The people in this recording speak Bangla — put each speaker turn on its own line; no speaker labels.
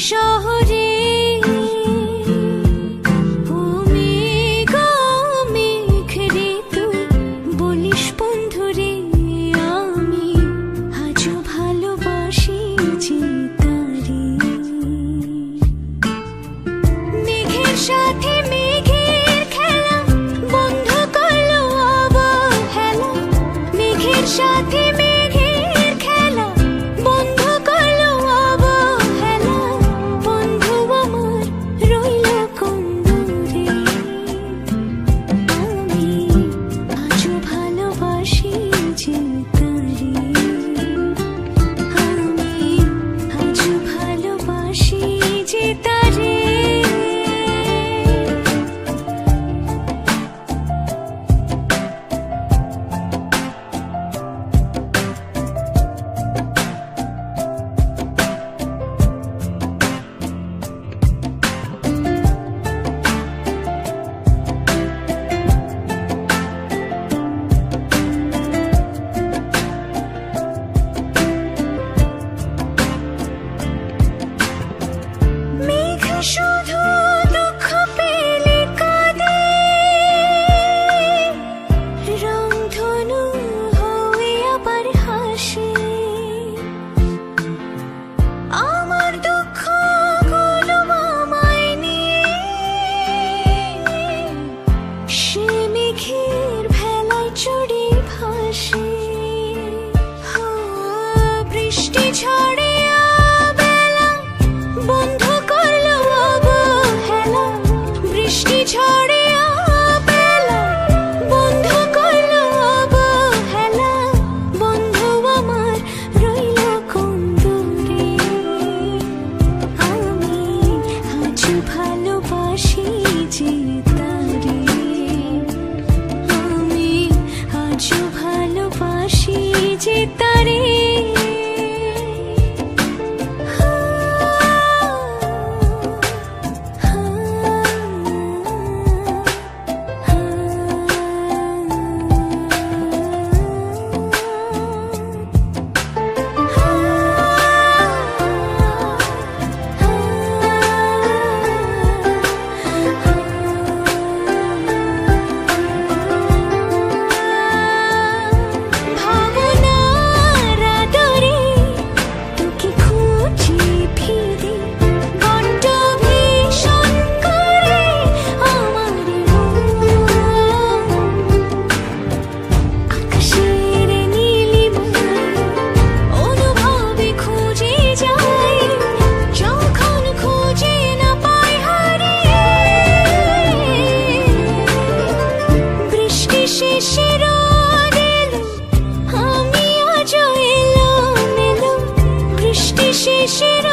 শহরে সাথে মেঘের খেলা বন্ধ করলো অবহেলা, মেঘের সাথে মেঘের খেলা বন্ধ করলো অবহেলা। বন্ধু আমার রইল কোন দূরে, আমি আজও ভালোবাসি যে তারে, আমি আজও ভালোবাসি যে তারে। শুধু দুঃখ পেলে কাঁদে, রংধনু হয়ে আবার হাসে। আমার দুঃখ গুলো আমায় নিয়ে সে মেঘের ভেলায় চড়ে ভাসে। বৃষ্টি ঝড়ে বন্ধ করলো অবহেলা, বৃষ্টি ঝড়ে বেলা বন্ধ করলো অবহেলা। বন্ধু আমার রইল কোন দূরে, আমি আজও ভালোবাসি যে তারে, আমি আজও ভালোবাসি যে তারে। শেষের